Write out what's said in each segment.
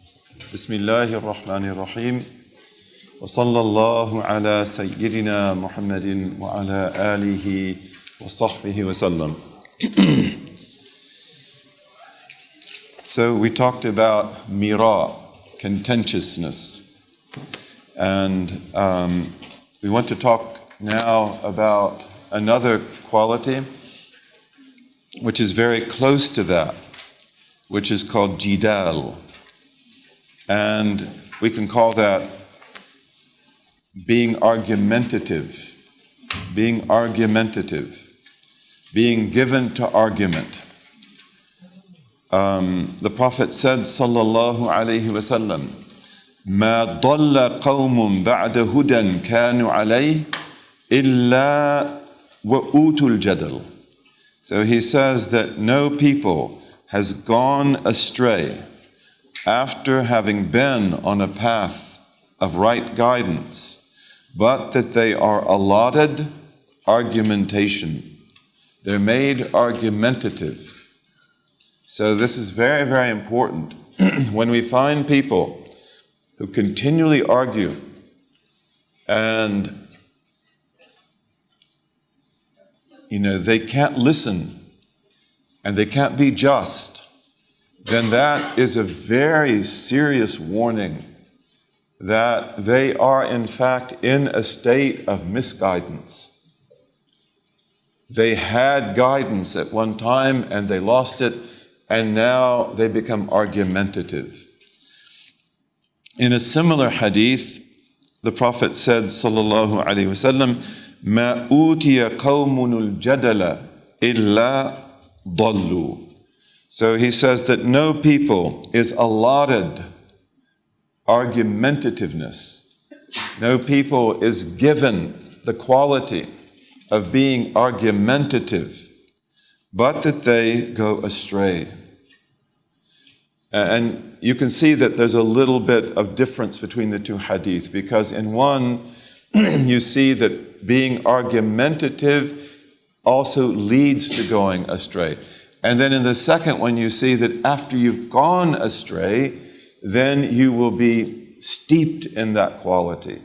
Bismillahir Rahmanir Rahim. Wa sallallahu ala Sayyidina Muhammadin wa ala alihi wa sahbihi wa sallam. So we talked about mira, contentiousness. And we want to talk now about another quality which is very close to that, which is called jidal. And we can call that being argumentative, being given to argument. The Prophet said, sallallahu alayhi wa sallam, ما ضل قوم بعد هدى كانوا عليه إلا وأوتوا الجدل. So he says that no people has gone astray after having been on a path of right guidance, but that they are allotted argumentation. They're made argumentative. So this is very, very important. When we find people who continually argue and they can't listen and they can't be just, then that is a very serious warning that they are in fact in a state of misguidance. They had guidance at one time and they lost it, and now they become argumentative. In a similar hadith, the Prophet said, sallallahu alayhi wa sallam, مَا أُوتِيَ قَوْمٌ الْجَدَلَ إِلَّا ضَلُّوا. So he says that no people is allotted argumentativeness. No people is given the quality of being argumentative, but that they go astray. And you can see that there's a little bit of difference between the two hadith, because in one, you see that being argumentative also leads to going astray. And then in the second one, you see that after you've gone astray, then you will be steeped in that quality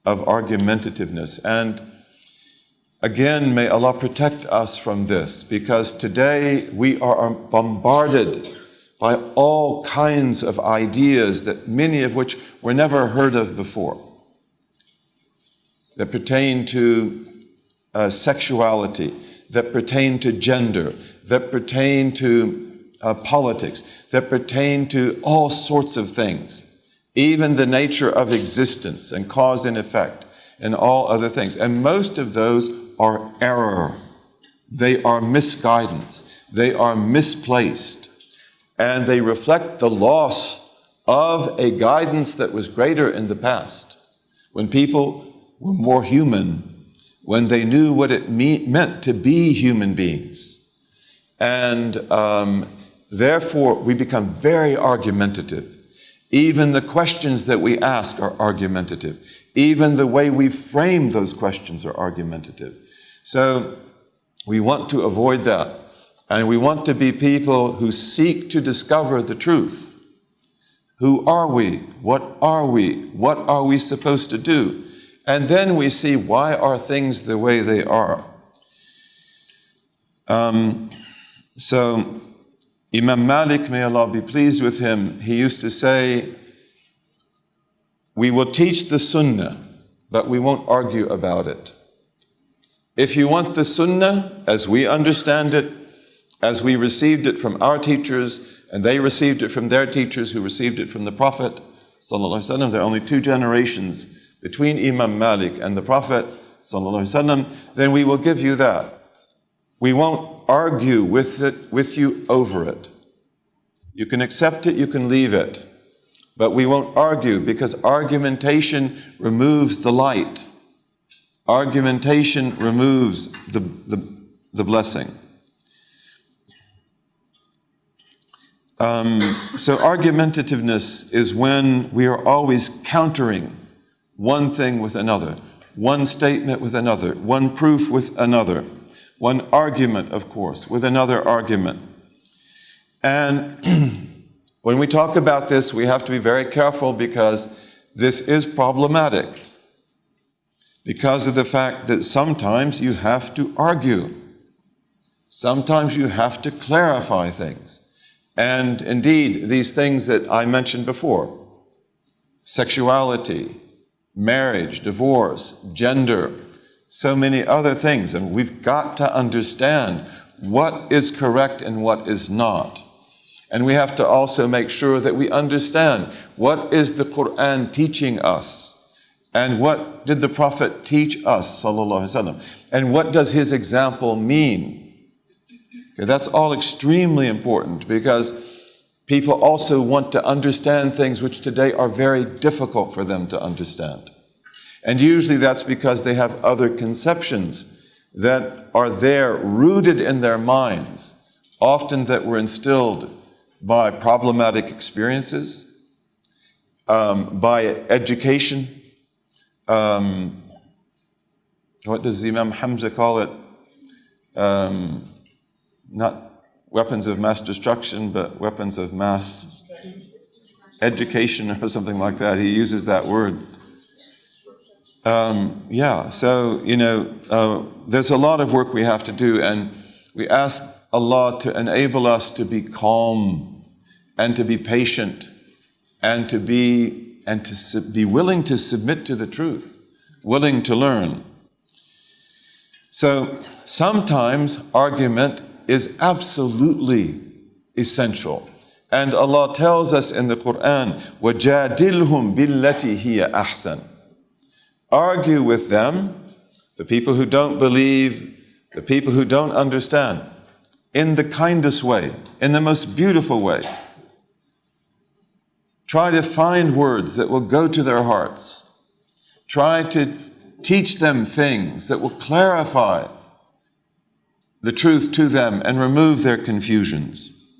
of argumentativeness. And again, may Allah protect us from this, because today we are bombarded by all kinds of ideas, that many of which were never heard of before, that pertain to sexuality, that pertain to gender, that pertain to politics, that pertain to all sorts of things, even the nature of existence and cause and effect and all other things. And most of those are error. They are misguidance. They are misplaced. And they reflect the loss of a guidance that was greater in the past, when people were more human, when they knew what it meant to be human beings. And therefore, we become very argumentative. Even the questions that we ask are argumentative. Even the way we frame those questions are argumentative. So we want to avoid that. And we want to be people who seek to discover the truth. Who are we? What are we? What are we supposed to do? And then we see, why are things the way they are? So Imam Malik, may Allah be pleased with him, he used to say, we will teach the sunnah, but we won't argue about it. If you want the sunnah as we understand it, as we received it from our teachers, and they received it from their teachers who received it from the Prophet, sallallahu alaihi wasallam, there are only 2 generations between Imam Malik and the Prophet, sallallahu alaihi wasallam, then we will give you that. We won't argue with you over it. You can accept it, you can leave it, but we won't argue, because argumentation removes the light. Argumentation removes the blessing. So argumentativeness is when we are always countering one thing with another, one statement with another, one proof with another, one argument, of course, with another argument. And When we talk about this, we have to be very careful because this is problematic. Because of the fact that sometimes you have to argue. Sometimes you have to clarify things. And indeed, these things that I mentioned before, sexuality, marriage, divorce, gender, so many other things. And we've got to understand what is correct and what is not. And we have to also make sure that we understand what is the Quran teaching us. And what did the Prophet teach us, sallallahu alaihi wasallam? And what does his example mean? Okay, that's all extremely important because people also want to understand things which today are very difficult for them to understand. And usually that's because they have other conceptions that are there rooted in their minds, often that were instilled by problematic experiences, by education. What does Imam Hamza call it? Not weapons of mass destruction, but weapons of mass education or something like that. He uses that word. So, there's a lot of work we have to do, and we ask Allah to enable us to be calm and to be patient and to be willing to submit to the truth, willing to learn. So sometimes argument is absolutely essential. And Allah tells us in the Quran, وَجَادِلْهُمْ بِالَّتِي هِيَ أَحْسَنُ. Argue with them, the people who don't believe, the people who don't understand, in the kindest way, in the most beautiful way. Try to find words that will go to their hearts. Try to teach them things that will clarify the truth to them and remove their confusions.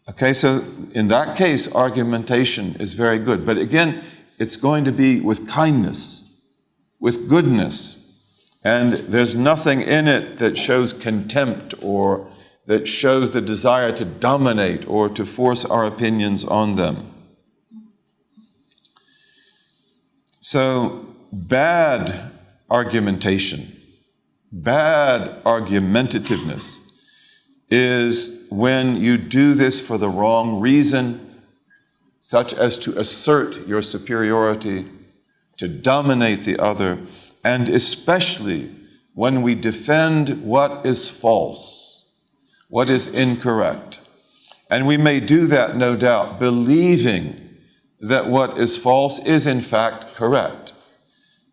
Okay, so in that case, argumentation is very good. But again, it's going to be with kindness, with goodness. And there's nothing in it that shows contempt or that shows the desire to dominate or to force our opinions on them. So, bad argumentation, bad argumentativeness is when you do this for the wrong reason, such as to assert your superiority, to dominate the other, and especially when we defend what is false, what is incorrect. And we may do that, no doubt, believing that what is false is in fact correct.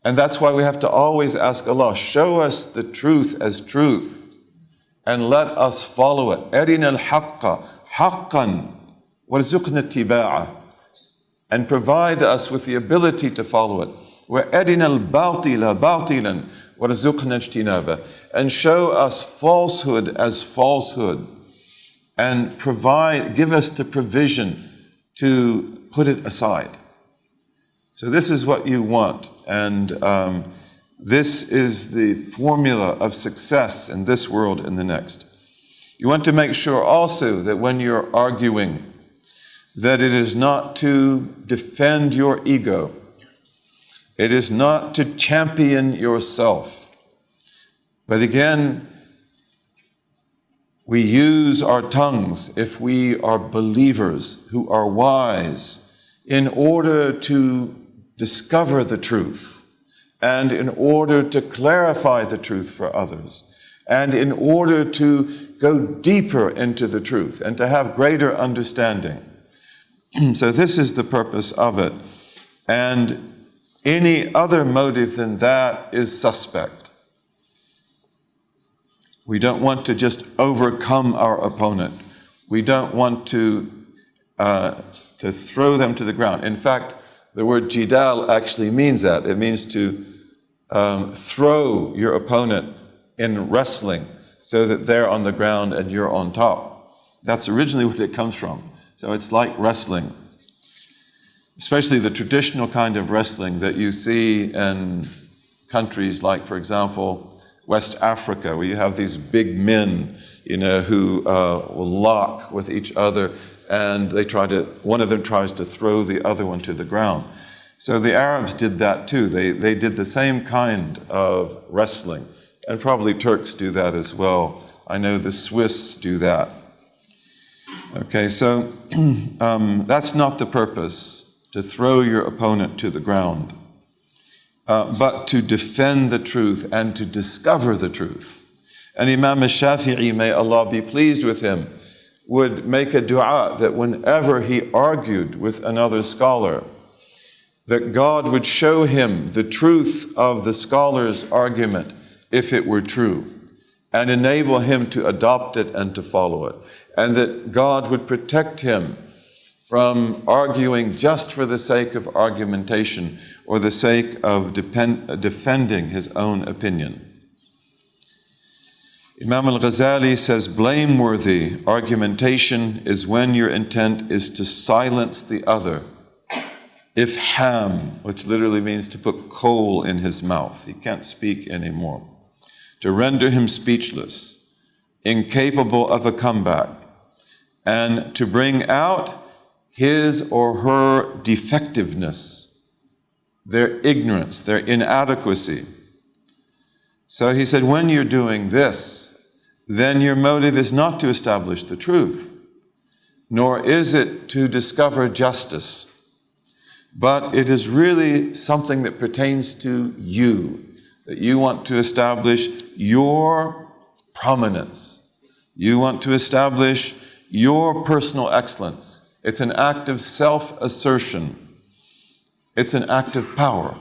And that's why we have to always ask Allah, show us the truth as truth and let us follow it. أَرِنَا الْحَقَّ حَقًّا وَارْزُقْنَا اتِّبَاعَهُ. And provide us with the ability to follow it. وَأَرِنَا الْبَاطِلَ بَاطِلًا وَارْزُقْنَا اجْتِنَابَهُ. And show us falsehood as falsehood. And give us the provision to put it aside. So this is what you want. And this is the formula of success in this world and the next. You want to make sure also that when you're arguing, that it is not to defend your ego. It is not to champion yourself. But again, we use our tongues, if we are believers who are wise, in order to discover the truth, and in order to clarify the truth for others, and in order to go deeper into the truth and to have greater understanding. So this is the purpose of it. And any other motive than that is suspect. We don't want to just overcome our opponent. We don't want to throw them to the ground. In fact, the word jidal actually means that. It means to throw your opponent in wrestling so that they're on the ground and you're on top. That's originally what it comes from. So it's like wrestling, especially the traditional kind of wrestling that you see in countries like, for example, West Africa, where you have these big men, who will lock with each other and one of them tries to throw the other one to the ground. So the Arabs did that too. They did the same kind of wrestling, and probably Turks do that as well. I know the Swiss do that. Okay, so that's not the purpose, to throw your opponent to the ground, but to defend the truth and to discover the truth. And Imam al-Shafi'i, may Allah be pleased with him, would make a dua that whenever he argued with another scholar, that God would show him the truth of the scholar's argument if it were true, and enable him to adopt it and to follow it. And that God would protect him from arguing just for the sake of argumentation or the sake of defending his own opinion. Imam al-Ghazali says, blameworthy argumentation is when your intent is to silence the other. Ifham, which literally means to put coal in his mouth. He can't speak anymore. To render him speechless, incapable of a comeback, and to bring out his or her defectiveness, their ignorance, their inadequacy. So he said, when you're doing this, then your motive is not to establish the truth, nor is it to discover justice, but it is really something that pertains to you, that you want to establish your prominence. You want to establish your personal excellence. It's an act of self-assertion. It's an act of power.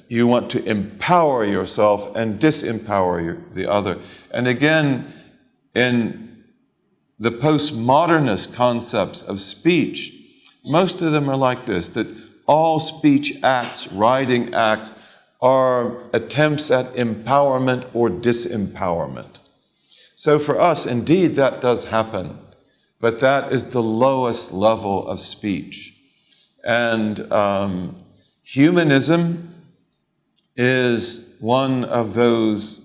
You want to empower yourself and disempower the other. And again, in the postmodernist concepts of speech, most of them are like this, that all speech acts, writing acts, are attempts at empowerment or disempowerment. So for us, indeed, that does happen, but that is the lowest level of speech. And humanism is one of those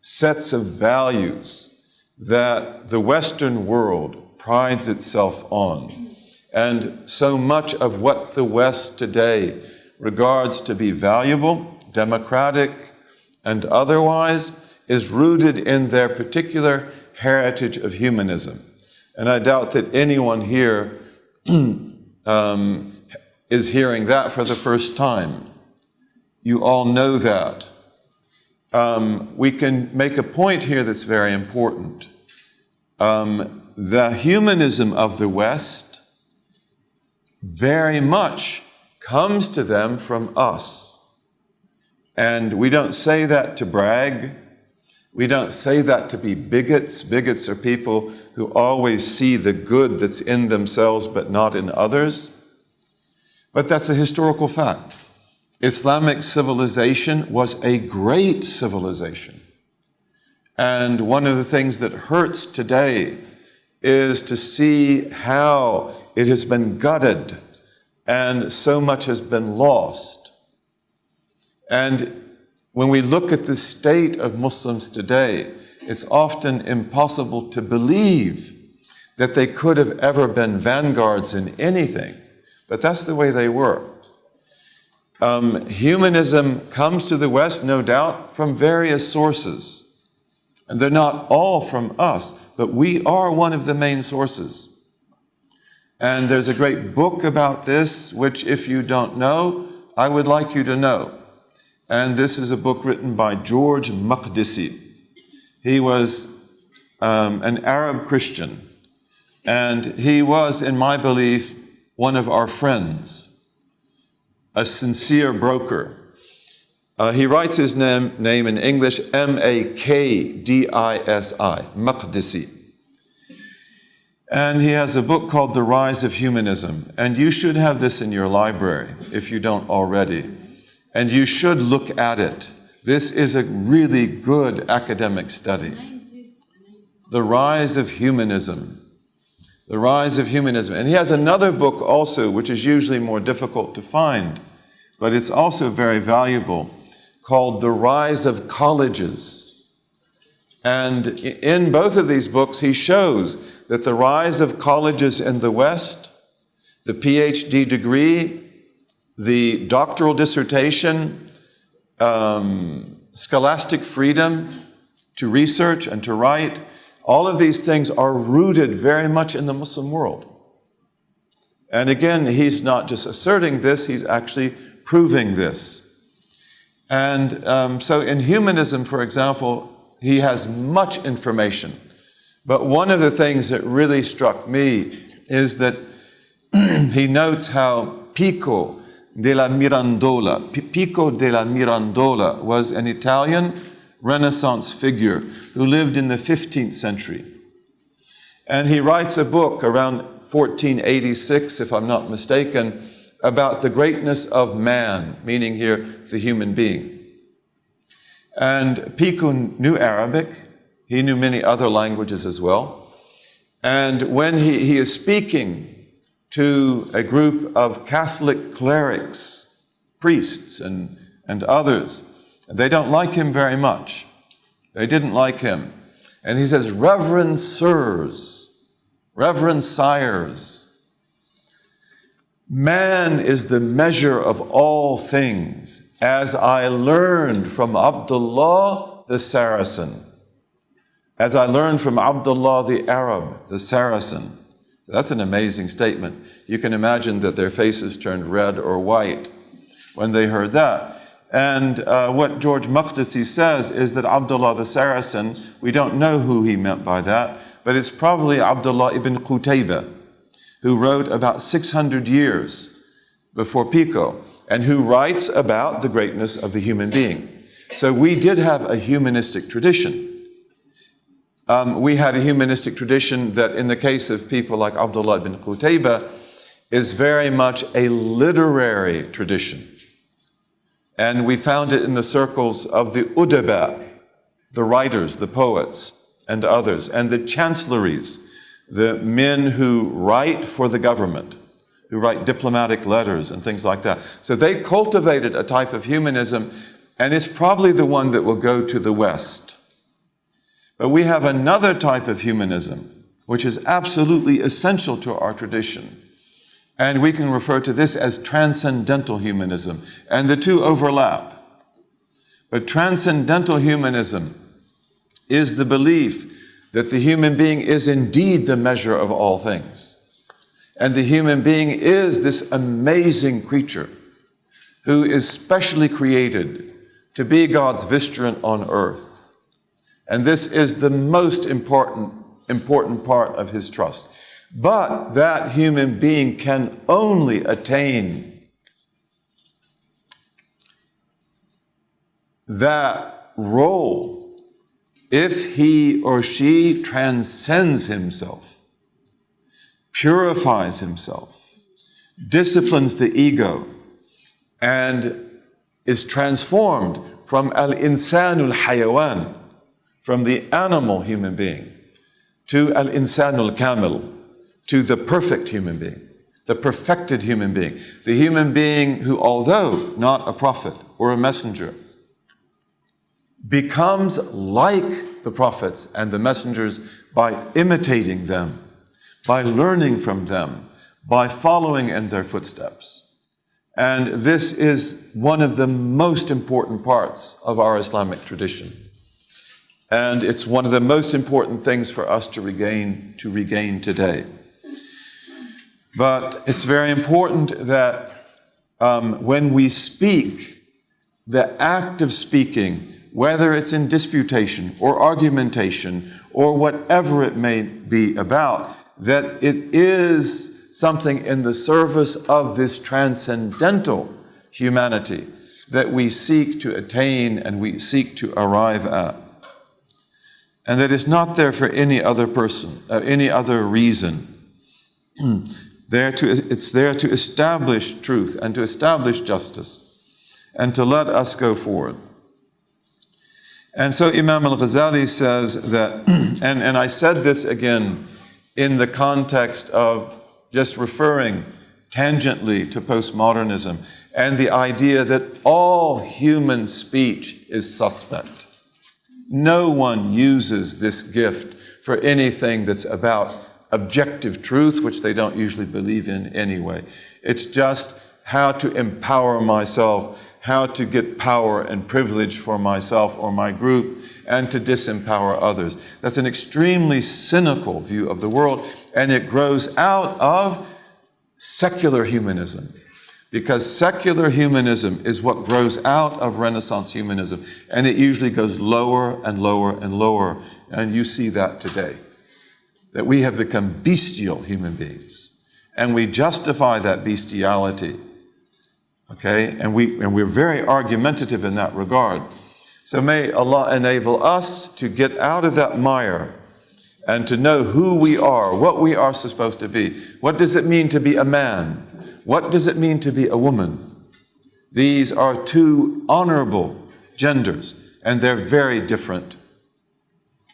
sets of values that the Western world prides itself on. And so much of what the West today regards to be valuable, democratic, and otherwise, is rooted in their particular heritage of humanism. And I doubt that anyone here is hearing that for the first time. You all know that. We can make a point here that's very important. The humanism of the West very much comes to them from us. And we don't say that to brag. We don't say that to be bigots. Bigots are people who always see the good that's in themselves but not in others. But that's a historical fact. Islamic civilization was a great civilization. And one of the things that hurts today is to see how it has been gutted and so much has been lost. And when we look at the state of Muslims today, it's often impossible to believe that they could have ever been vanguards in anything. But that's the way they were. Humanism comes to the West, no doubt, from various sources. And they're not all from us, but we are one of the main sources. And there's a great book about this, which if you don't know, I would like you to know. And this is a book written by George Maqdisi. He was an Arab Christian, and he was, in my belief, one of our friends, a sincere broker. He writes his name in English, Makdisi, Maqdisi. And he has a book called The Rise of Humanism. And you should have this in your library, if you don't already. And you should look at it. This is a really good academic study. The Rise of Humanism. The Rise of Humanism. And he has another book also, which is usually more difficult to find, but it's also very valuable, called The Rise of Colleges. And in both of these books, he shows that the rise of colleges in the West, the PhD degree, the doctoral dissertation, scholastic freedom to research and to write, all of these things are rooted very much in the Muslim world. And again, he's not just asserting this, he's actually proving this. And so in humanism, for example, he has much information. But one of the things that really struck me is that he notes how Pico della Mirandola was an Italian Renaissance figure who lived in the 15th century. And he writes a book around 1486, if I'm not mistaken, about the greatness of man, meaning here the human being. And Pico knew Arabic. He knew many other languages as well. And when he is speaking to a group of Catholic clerics, priests and others, they don't like him very much. They didn't like him. And he says, "Reverend sirs, reverend sires, man is the measure of all things, as I learned from Abdullah the Saracen." As I learned from Abdullah the Arab, the Saracen. That's an amazing statement. You can imagine that their faces turned red or white when they heard that. And what George Maqdisi says is that Abdullah the Saracen, we don't know who he meant by that, but it's probably Abdullah ibn Qutaybah, who wrote about 600 years before Pico, and who writes about the greatness of the human being. So we did have a humanistic tradition. We had a humanistic tradition that, in the case of people like Abdullah ibn Qutaybah, is very much a literary tradition. And we found it in the circles of the udaba, the writers, the poets, and others, and the chancelleries, the men who write for the government, who write diplomatic letters and things like that. So they cultivated a type of humanism, and it's probably the one that will go to the West. But we have another type of humanism, which is absolutely essential to our tradition. And we can refer to this as transcendental humanism. And the two overlap. But transcendental humanism is the belief that the human being is indeed the measure of all things. And the human being is this amazing creature who is specially created to be God's vicegerent on earth. And this is the most important part of his trust. But that human being can only attain that role if he or she transcends himself, purifies himself, disciplines the ego, and is transformed from al-insanul hayawan, from the animal human being, to al-insanul kamil, to the perfect human being, the perfected human being, the human being who, although not a prophet or a messenger, becomes like the prophets and the messengers by imitating them, by learning from them, by following in their footsteps. And this is one of the most important parts of our Islamic tradition. And it's one of the most important things for us to regain today. But it's very important that when we speak, the act of speaking, whether it's in disputation or argumentation or whatever it may be about, that it is something in the service of this transcendental humanity that we seek to attain and we seek to arrive at. And that it's not there for any other person, any other reason. It's there to establish truth and to establish justice and to let us go forward. And so Imam al-Ghazali says that, and I said this again in the context of just referring tangentially to postmodernism and the idea that all human speech is suspect. No one uses this gift for anything that's about objective truth, which they don't usually believe in anyway. It's just how to empower myself, how to get power and privilege for myself or my group, and to disempower others. That's an extremely cynical view of the world, and it grows out of secular humanism. Because secular humanism is what grows out of Renaissance humanism, and it usually goes lower and lower and lower, and you see that today. That we have become bestial human beings, and we justify that bestiality. Okay, and we're very argumentative in that regard. So may Allah enable us to get out of that mire and to know who we are, what we are supposed to be. What does it mean to be a man? What does it mean to be a woman? These are two honorable genders, and they're very different.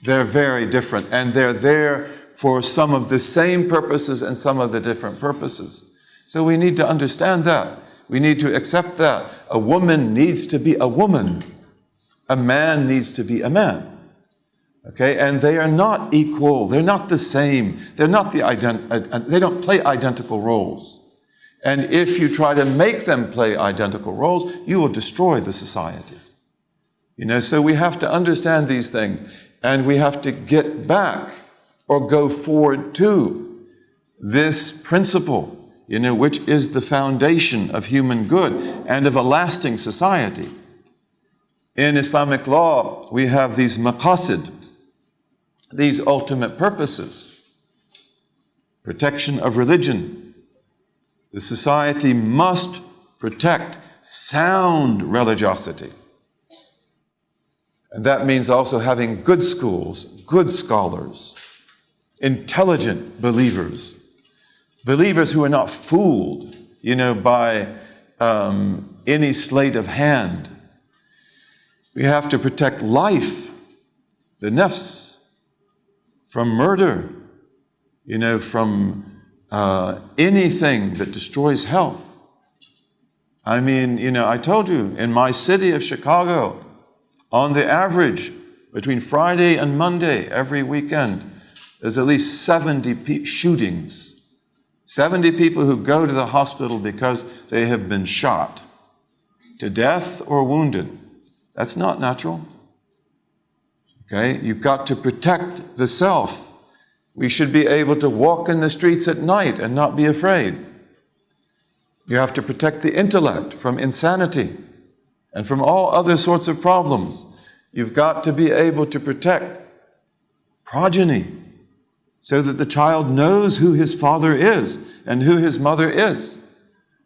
They're very different, and they're there for some of the same purposes and some of the different purposes. So we need to understand that. We need to accept that. A woman needs to be a woman. A man needs to be a man. Okay? And they are not equal. They're not the same. They're not they don't play identical roles. And if you try to make them play identical roles, you will destroy the society. So we have to understand these things, and we have to get back or go forward to this principle, which is the foundation of human good and of a lasting society. In Islamic law, we have these maqasid, these ultimate purposes. Protection of religion. The society must protect sound religiosity. And that means also having good schools, good scholars, intelligent believers, believers who are not fooled, by any sleight of hand. We have to protect life, the nafs, from murder, from anything that destroys health. I told you, in my city of Chicago, on the average, between Friday and Monday, every weekend, there's at least 70 shootings. 70 people who go to the hospital because they have been shot to death or wounded. That's not natural. Okay? You've got to protect the self. We should be able to walk in the streets at night and not be afraid. You have to protect the intellect from insanity and from all other sorts of problems. You've got to be able to protect progeny so that the child knows who his father is and who his mother is.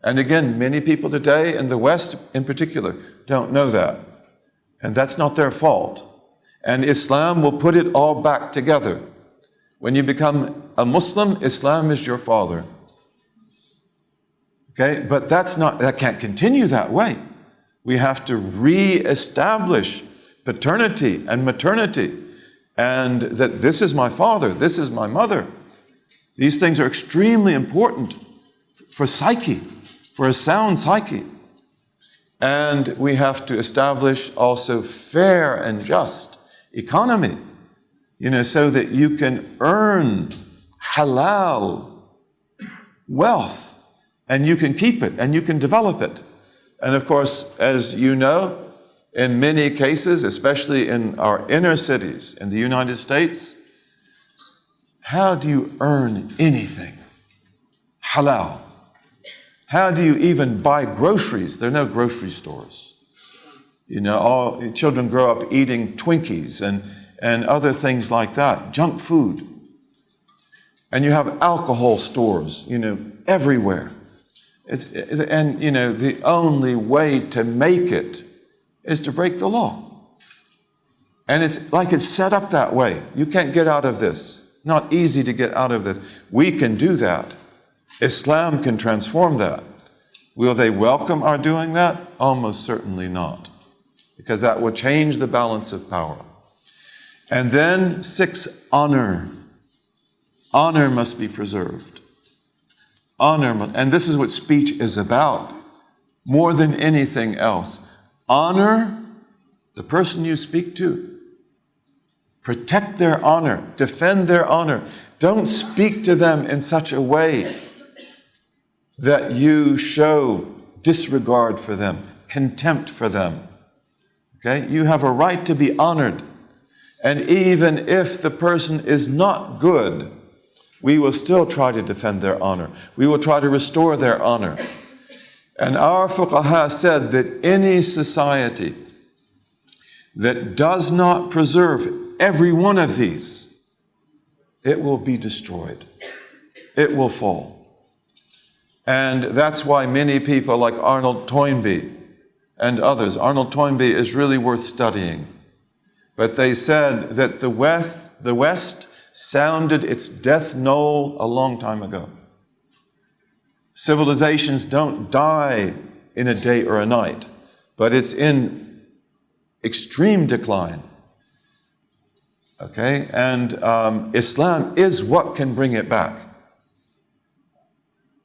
And again, many people today, in the West in particular, don't know that. And that's not their fault. And Islam will put it all back together. When you become a Muslim, Islam is your father. Okay? But that can't continue that way. We have to re-establish paternity and maternity, and that this is my father, this is my mother. These things are extremely important for psyche, for a sound psyche. And we have to establish also fair and just economy, so that you can earn halal wealth, and you can keep it, and you can develop it. And of course, as you know, in many cases, especially in our inner cities in the United States, how do you earn anything halal? How do you even buy groceries? There are no grocery stores. All children grow up eating Twinkies and other things like that, junk food. And you have alcohol stores, everywhere. The only way to make it is to break the law. And it's set up that way. You can't get out of this. Not easy to get out of this. We can do that. Islam can transform that. Will they welcome our doing that? Almost certainly not. Because that will change the balance of power. And then 6, honor. Honor must be preserved. And this is what speech is about, more than anything else. Honor the person you speak to. Protect their honor. Defend their honor. Don't speak to them in such a way that you show disregard for them, contempt for them. Okay? You have a right to be honored. And even if the person is not good, we will still try to defend their honor. We will try to restore their honor. And our fuqaha said that any society that does not preserve every one of these, it will be destroyed. It will fall. And that's why many people like Arnold Toynbee and others, Arnold Toynbee is really worth studying. But they said that the West sounded its death knell a long time ago. Civilizations don't die in a day or a night, but it's in extreme decline. Okay? And Islam is what can bring it back.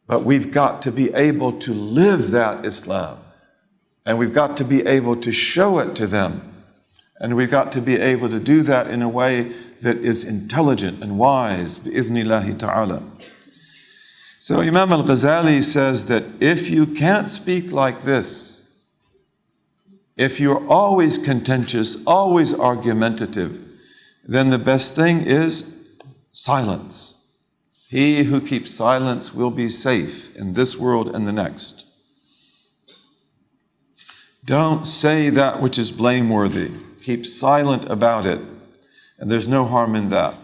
But we've got to be able to live that Islam. And we've got to be able to show it to them. And we've got to be able to do that in a way that is intelligent and wise, bi'iznillahi ta'ala. So Imam al-Ghazali says that if you can't speak like this, if you're always contentious, always argumentative, then the best thing is silence. He who keeps silence will be safe in this world and the next. Don't say that which is blameworthy. Keep silent about it. And there's no harm in that.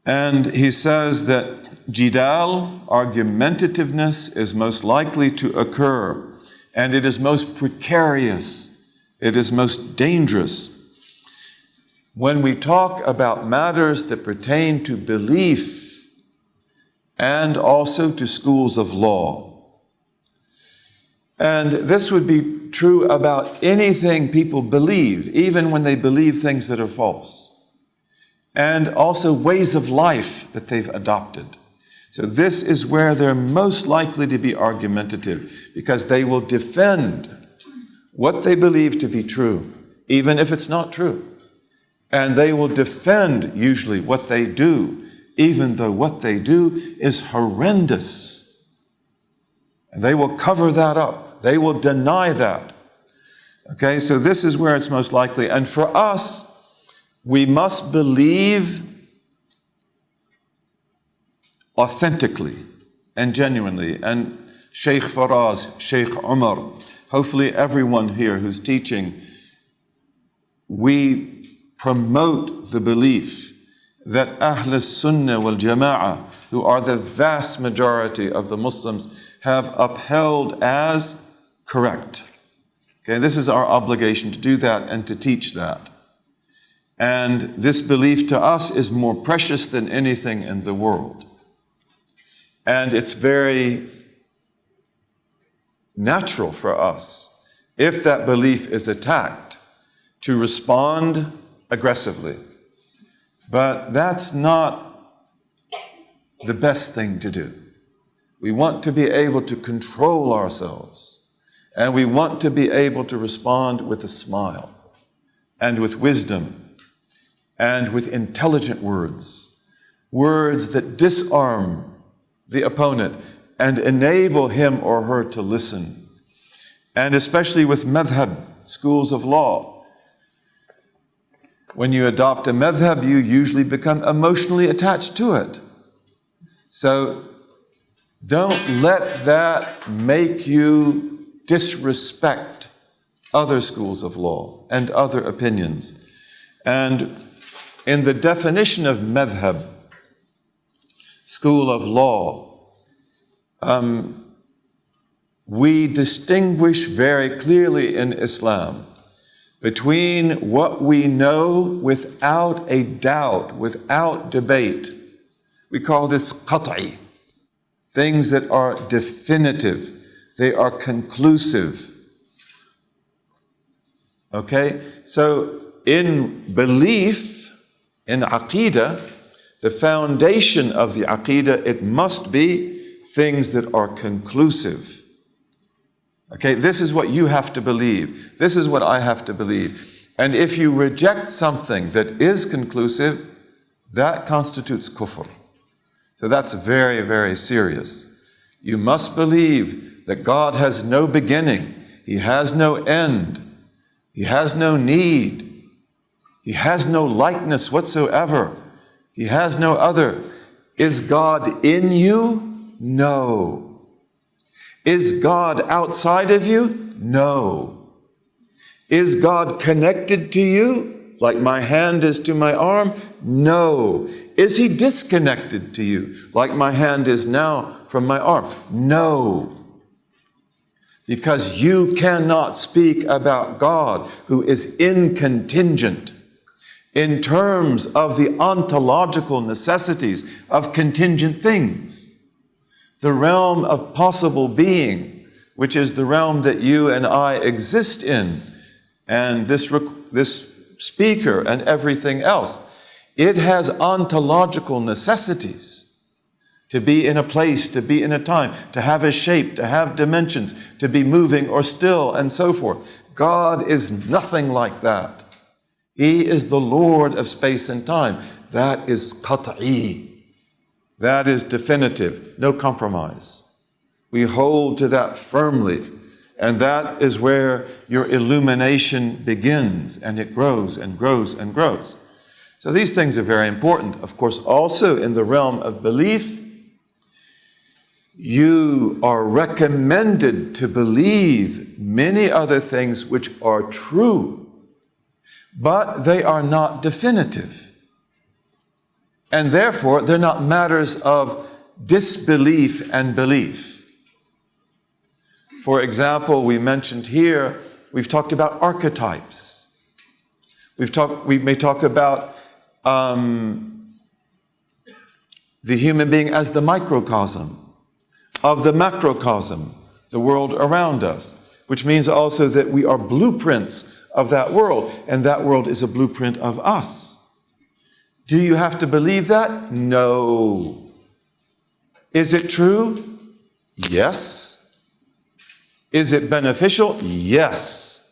And he says that jidal, argumentativeness, is most likely to occur. And it is most precarious. It is most dangerous when we talk about matters that pertain to belief and also to schools of law. And this would be true about anything people believe, even when they believe things that are false. And also ways of life that they've adopted. So this is where they're most likely to be argumentative, because they will defend what they believe to be true, even if it's not true. And they will defend usually what they do, even though what they do is horrendous. And they will cover that up. They will deny that. Okay, so this is where it's most likely. And for us, we must believe authentically and genuinely. And Sheikh Faraz, Sheikh Umar, hopefully everyone here who's teaching, we promote the belief that Ahl Sunnah wal Jama'ah, who are the vast majority of the Muslims, have upheld as correct. Okay, this is our obligation to do that and to teach that. And this belief to us is more precious than anything in the world. And it's very natural for us, if that belief is attacked, to respond aggressively. But that's not the best thing to do. We want to be able to control ourselves, and we want to be able to respond with a smile and with wisdom and with intelligent words, words that disarm the opponent and enable him or her to listen. And especially with madhab, schools of law. When you adopt a madhab, you usually become emotionally attached to it. So don't let that make you disrespect other schools of law and other opinions. And in the definition of madhab, school of law, we distinguish very clearly in Islam between what we know without a doubt, without debate. We call this qat'i, things that are definitive, they are conclusive. Okay? So in belief, in aqeedah, the foundation of the aqeedah, it must be things that are conclusive. Okay, this is what you have to believe. This is what I have to believe. And if you reject something that is conclusive, that constitutes kufr. So that's very, very serious. You must believe that God has no beginning. He has no end. He has no need. He has no likeness whatsoever. He has no other. Is God in you? No. Is God outside of you? No. Is God connected to you, like my hand is to my arm? No. Is he disconnected to you, like my hand is now from my arm? No. Because you cannot speak about God, who is incontingent, in terms of the ontological necessities of contingent things. The realm of possible being, which is the realm that you and I exist in, and this speaker and everything else, it has ontological necessities. To be in a place, to be in a time, to have a shape, to have dimensions, to be moving or still, and so forth. God is nothing like that. He is the Lord of space and time. That is qat'i. That is definitive, no compromise. We hold to that firmly, and that is where your illumination begins, and it grows and grows and grows. So these things are very important. Of course, also in the realm of belief, you are recommended to believe many other things which are true, but they are not definitive. And therefore, they're not matters of disbelief and belief. For example, we mentioned here, we've talked about archetypes. We may talk about the human being as the microcosm of the macrocosm, the world around us, which means also that we are blueprints of that world, and that world is a blueprint of us. Do you have to believe that? No. Is it true? Yes. Is it beneficial? Yes.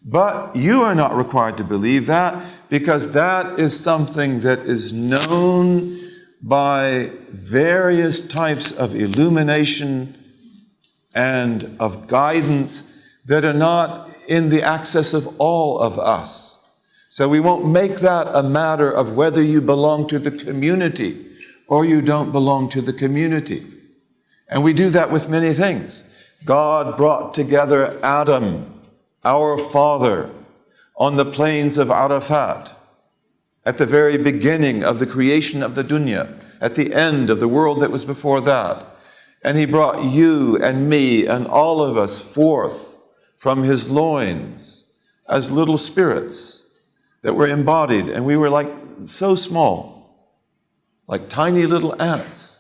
But you are not required to believe that, because that is something that is known by various types of illumination and of guidance that are not in the access of all of us. So we won't make that a matter of whether you belong to the community or you don't belong to the community. And we do that with many things. God brought together Adam, our father, on the plains of Arafat, at the very beginning of the creation of the dunya, at the end of the world that was before that. And he brought you and me and all of us forth from his loins as little spirits that were embodied. And we were like so small, like tiny little ants.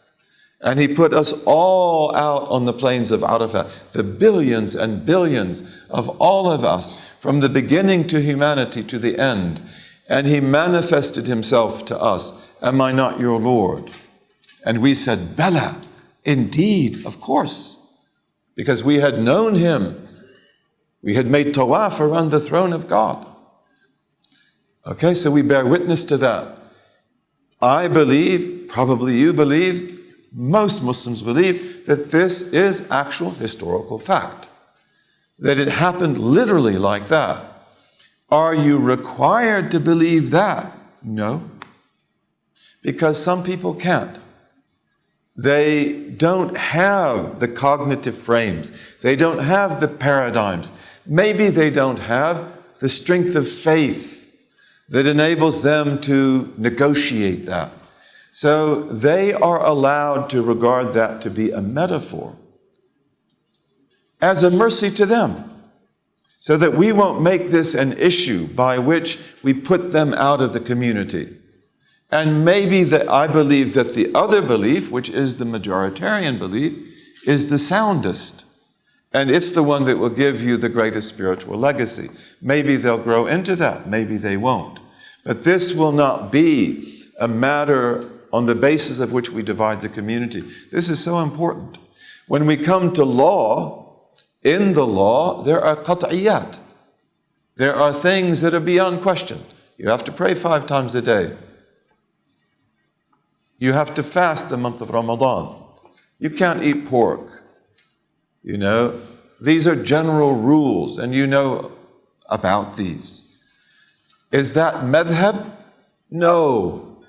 And he put us all out on the plains of Arafat, the billions and billions of all of us, from the beginning to humanity to the end. And he manifested himself to us. Am I not your Lord? And we said, Bala, indeed, of course. Because we had known him. We had made tawaf around the throne of God. Okay, so we bear witness to that. I believe, probably you believe, most Muslims believe that this is actual historical fact. That it happened literally like that. Are you required to believe that? No. Because some people can't. They don't have the cognitive frames. They don't have the paradigms. Maybe they don't have the strength of faith that enables them to negotiate that. So they are allowed to regard that to be a metaphor as a mercy to them, so that we won't make this an issue by which we put them out of the community. And maybe that I believe that the other belief, which is the majoritarian belief, is the soundest. And it's the one that will give you the greatest spiritual legacy. Maybe they'll grow into that, maybe they won't. But this will not be a matter on the basis of which we divide the community. This is so important. When we come to law, in the law, there are qat'iyat. There are things that are beyond question. You have to pray 5 times a day. You have to fast the month of Ramadan. You can't eat pork. You know, these are general rules, and you know about these. Is that madhab? No.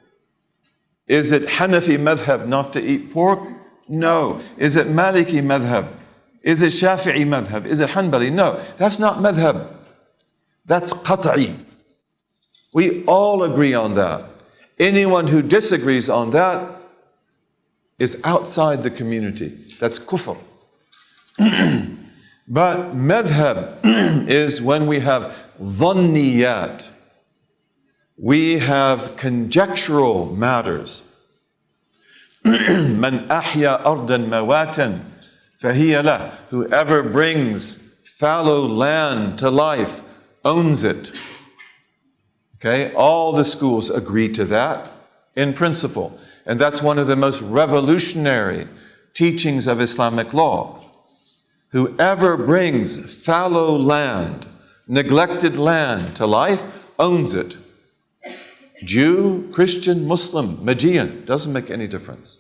Is it Hanafi madhab not to eat pork? No. Is it Maliki madhab? Is it Shafi'i madhab? Is it Hanbali? No. That's not madhab. That's qat'i. We all agree on that. Anyone who disagrees on that is outside the community. That's kufr. But madhab is when we have dhanniyat. We have conjectural matters. Man ahya ardan mawatan fahiya lah. Whoever brings fallow land to life owns it. Okay, all the schools agree to that in principle. And that's one of the most revolutionary teachings of Islamic law. Whoever brings fallow land, neglected land to life, owns it. Jew, Christian, Muslim, Magian, doesn't make any difference.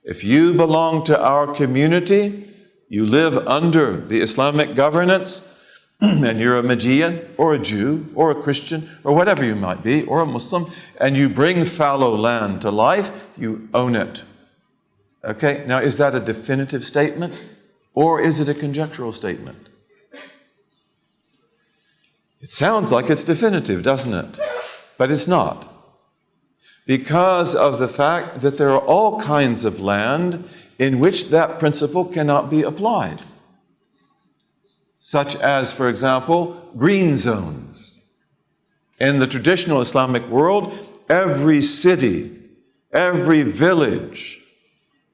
If you belong to our community, you live under the Islamic governance, and you're a Magian, or a Jew, or a Christian, or whatever you might be, or a Muslim, and you bring fallow land to life, you own it. Okay, now is that a definitive statement, or is it a conjectural statement? It sounds like it's definitive, doesn't it? But it's not. Because of the fact that there are all kinds of land in which that principle cannot be applied. Such as, for example, green zones. In the traditional Islamic world, every city, every village,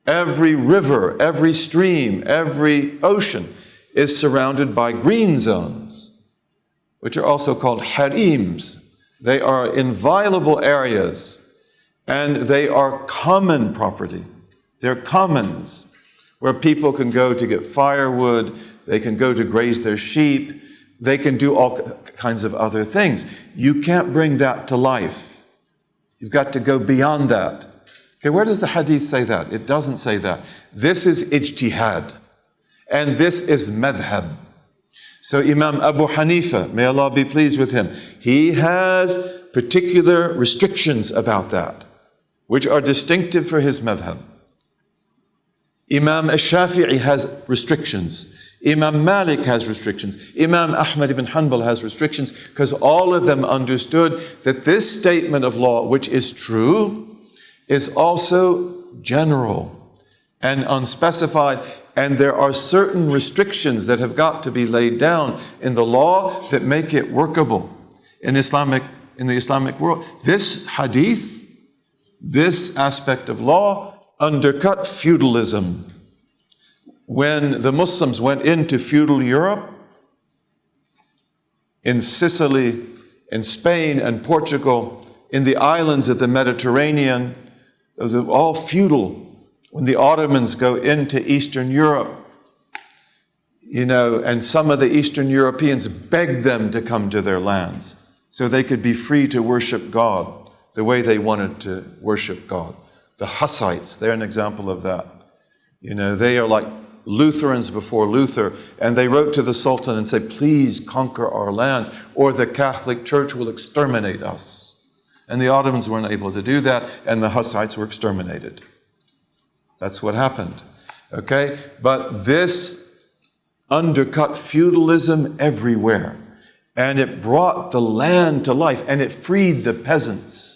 every river, every stream, every ocean is surrounded by green zones, which are also called harims. They are inviolable areas, and they are common property. They're commons, where people can go to get firewood, they can go to graze their sheep, they can do all kinds of other things. You can't bring that to life. You've got to go beyond that. Okay, where does the hadith say that? It doesn't say that. This is ijtihad, and this is madhab. So Imam Abu Hanifa, may Allah be pleased with him, he has particular restrictions about that, which are distinctive for his madhab. Imam Ash-Shafi'i has restrictions. Imam Malik has restrictions. Imam Ahmad ibn Hanbal has restrictions, because all of them understood that this statement of law, which is true, is also general and unspecified, and there are certain restrictions that have got to be laid down in the law that make it workable in the Islamic world. This hadith, this aspect of law, undercut feudalism. When the Muslims went into feudal Europe, in Sicily, in Spain and Portugal, in the islands of the Mediterranean, those are all feudal. When the Ottomans go into Eastern Europe, and some of the Eastern Europeans begged them to come to their lands so they could be free to worship God the way they wanted to worship God. The Hussites, they're an example of that. They are like Lutherans before Luther, and they wrote to the Sultan and said, please conquer our lands, or the Catholic Church will exterminate us. And the Ottomans weren't able to do that, and the Hussites were exterminated. That's what happened. Okay? But this undercut feudalism everywhere, and it brought the land to life, and it freed the peasants.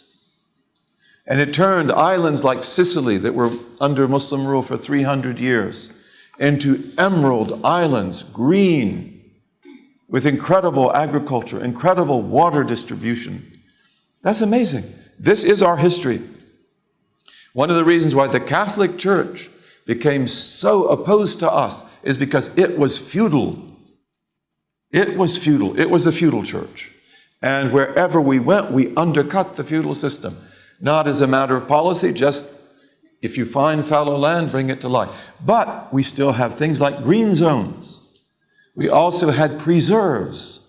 And it turned islands like Sicily, that were under Muslim rule for 300 years, into emerald islands, green, with incredible agriculture, incredible water distribution. That's amazing. This is our history. One of the reasons why the Catholic Church became so opposed to us is because it was feudal. It was feudal. It was a feudal church. And wherever we went, we undercut the feudal system. Not as a matter of policy, just if you find fallow land, bring it to light. But we still have things like green zones. We also had preserves.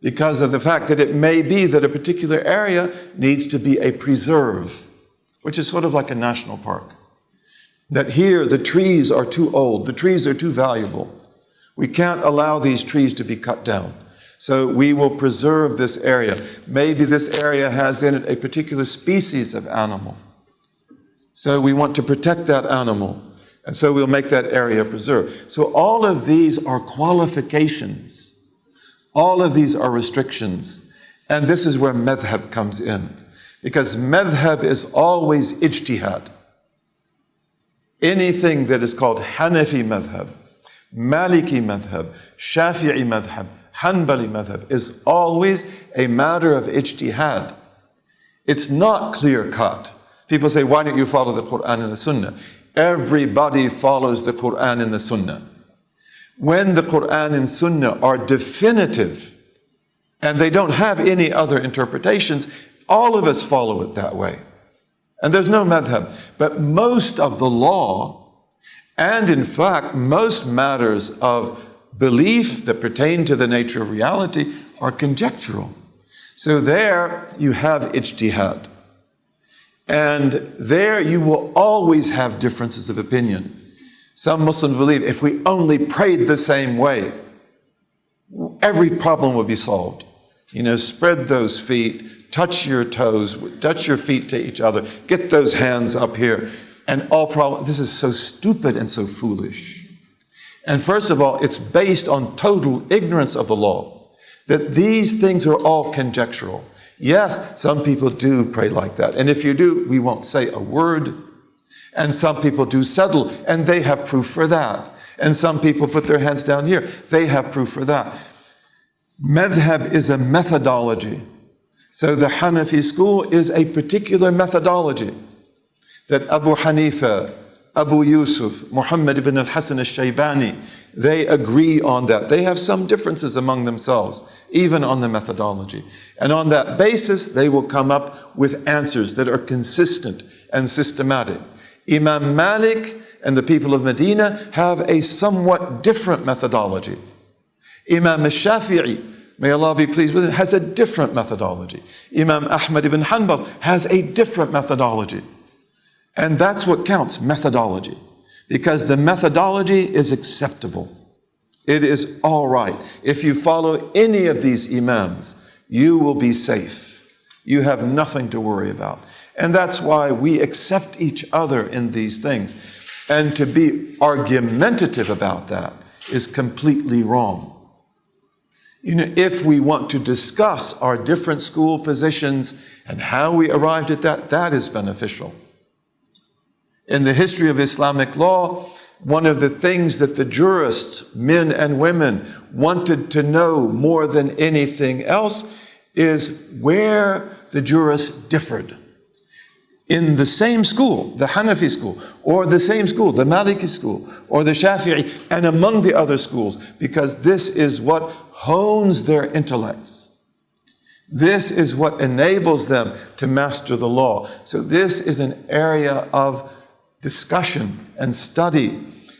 because of the fact that it may be that a particular area needs to be a preserve, which is sort of like a national park. That here the trees are too old, the trees are too valuable. We can't allow these trees to be cut down. So we will preserve this area. Maybe this area has in it a particular species of animal. So we want to protect that animal. And so we'll make that area preserved. So all of these are qualifications. All of these are restrictions. And this is where madhab comes in. Because madhab is always ijtihad. Anything that is called Hanafi madhab, Maliki madhab, Shafi'i madhab, Hanbali madhab is always a matter of ijtihad. It's not clear cut. People say, why don't you follow the Quran and the Sunnah? Everybody follows the Quran and the Sunnah. When the Quran and Sunnah are definitive and they don't have any other interpretations, all of us follow it that way. And there's no madhab. But most of the law, and in fact, most matters of belief that pertain to the nature of reality are conjectural. So there you have ijtihad. And there you will always have differences of opinion. Some Muslims believe if we only prayed the same way, every problem would be solved. Spread those feet, touch your toes, touch your feet to each other, get those hands up here, and all problems. This is so stupid and so foolish. And first of all, it's based on total ignorance of the law, that these things are all conjectural. Yes, some people do pray like that. And if you do, we won't say a word. And some people do settle, and they have proof for that. And some people put their hands down here. They have proof for that. Madhab is a methodology. So the Hanafi school is a particular methodology that Abu Hanifa, Abu Yusuf, Muhammad ibn al-Hasan al-Shaybani, they agree on that. They have some differences among themselves, even on the methodology. And on that basis, they will come up with answers that are consistent and systematic. Imam Malik and the people of Medina have a somewhat different methodology. Imam al-Shafi'i, may Allah be pleased with him, has a different methodology. Imam Ahmad ibn Hanbal has a different methodology. And that's what counts, methodology. Because the methodology is acceptable. It is all right. If you follow any of these imams, you will be safe. You have nothing to worry about. And that's why we accept each other in these things. And to be argumentative about that is completely wrong. If we want to discuss our different school positions and how we arrived at that, that is beneficial. In the history of Islamic law, one of the things that the jurists, men and women, wanted to know more than anything else is where the jurists differed. In the same school, the Hanafi school, or the same school, the Maliki school, or the Shafi'i, and among the other schools, because this is what hones their intellects. This is what enables them to master the law. So this is an area of discussion and study.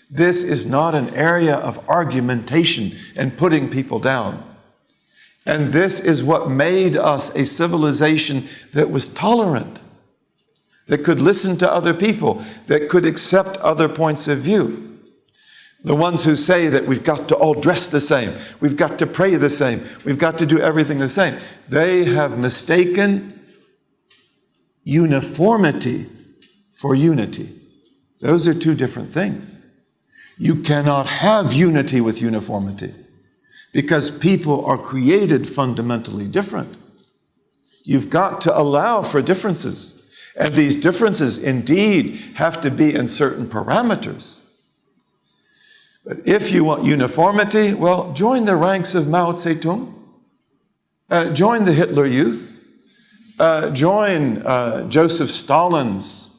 This is not an area of argumentation and putting people down. And this is what made us a civilization that was tolerant, that could listen to other people, that could accept other points of view. The ones who say that we've got to all dress the same, we've got to pray the same, we've got to do everything the same, they have mistaken uniformity for unity. Those are two different things. You cannot have unity with uniformity because people are created fundamentally different. You've got to allow for differences. And these differences indeed have to be in certain parameters. But if you want uniformity, well, join the ranks of Mao Zedong. Join the Hitler Youth. Join Joseph Stalin's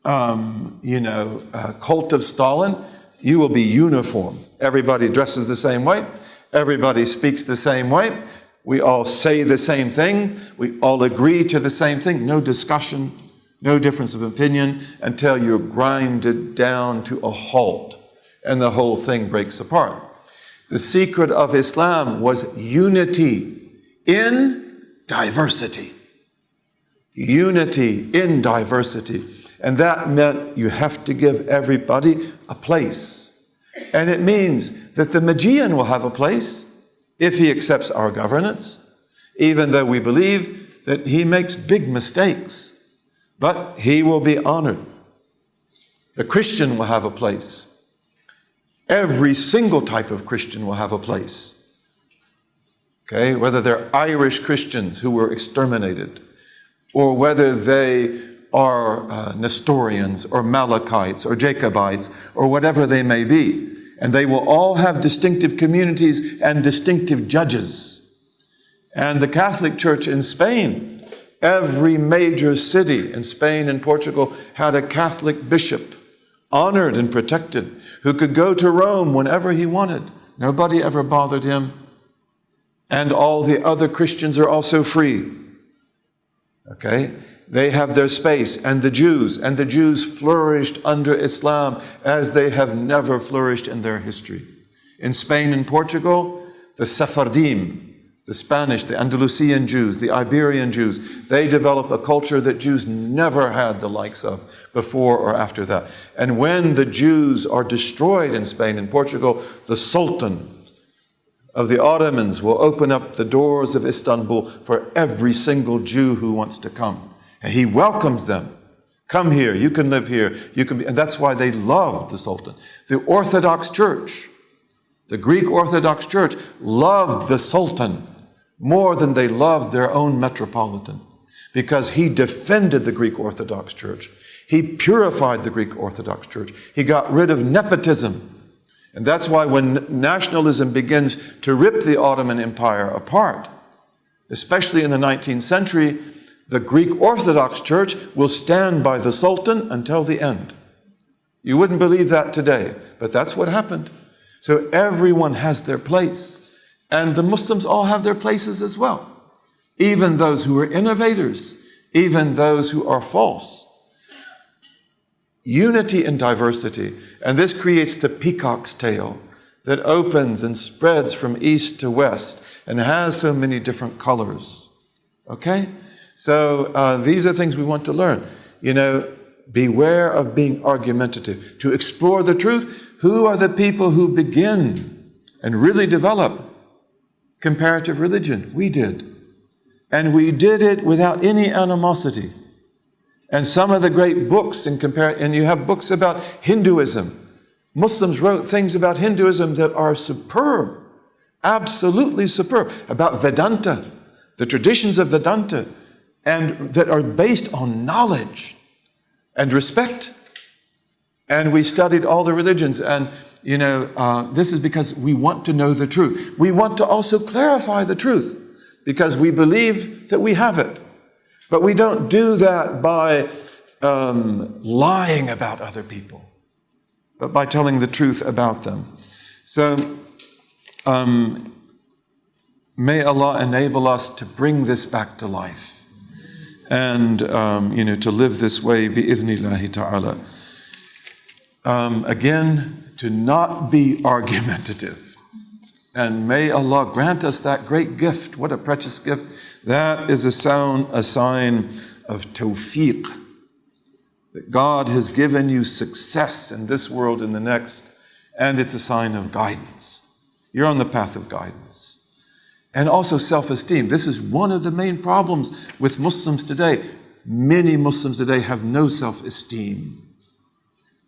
cult of Stalin. You will be uniform. Everybody dresses the same way. Everybody speaks the same way. We all say the same thing. We all agree to the same thing. No discussion, no difference of opinion until you're grinded down to a halt and the whole thing breaks apart. The secret of Islam was unity in diversity. Unity in diversity. And that meant you have to give everybody a place. And it means that the Magian will have a place if he accepts our governance, even though we believe that he makes big mistakes. But he will be honored. The Christian will have a place. Every single type of Christian will have a place. Okay, whether they're Irish Christians who were exterminated, or whether they are Nestorians or Malachites or Jacobites or whatever they may be. And they will all have distinctive communities and distinctive judges. And the Catholic Church in Spain, every major city in Spain and Portugal had a Catholic bishop, honored and protected, who could go to Rome whenever he wanted. Nobody ever bothered him. And all the other Christians are also free. Okay? They have their space. And the Jews flourished under Islam as they have never flourished in their history. In Spain and Portugal, the Sephardim, the Spanish, the Andalusian Jews, the Iberian Jews, they develop a culture that Jews never had the likes of before or after that. And when the Jews are destroyed in Spain and Portugal, the Sultan of the Ottomans will open up the doors of Istanbul for every single Jew who wants to come. And he welcomes them. Come here, you can live here, you can be, and that's why they loved the Sultan. The Orthodox Church, the Greek Orthodox Church, loved the Sultan more than they loved their own metropolitan, because he defended the Greek Orthodox Church. He purified the Greek Orthodox Church. He got rid of nepotism. And that's why when nationalism begins to rip the Ottoman Empire apart, especially in the 19th century, the Greek Orthodox Church will stand by the Sultan until the end. You wouldn't believe that today, but that's what happened. So everyone has their place. And the Muslims all have their places as well. Even those who are innovators, even those who are false. Unity in diversity. And this creates the peacock's tail that opens and spreads from east to west and has so many different colors. Okay? So these are things we want to learn. You know, beware of being argumentative. To explore the truth, who are the people who begin and really develop comparative religion? We did. And we did it without any animosity. And some of the great books and you have books about Hinduism. Muslims wrote things about Hinduism that are superb, absolutely superb, about Vedanta, the traditions of Vedanta, and that are based on knowledge and respect. And we studied all the religions, and you know, this is because we want to know the truth. We want to also clarify the truth because we believe that we have it. But we don't do that by lying about other people, but by telling the truth about them. So may Allah enable us to bring this back to life and, to live this way, bi-idhnillahi ta'ala. Again, to not be argumentative. And may Allah grant us that great gift. What a precious gift. That is a sign of tawfiq. That God has given you success in this world and the next. And it's a sign of guidance. You're on the path of guidance. And also self-esteem. This is one of the main problems with Muslims today. Many Muslims today have no self-esteem.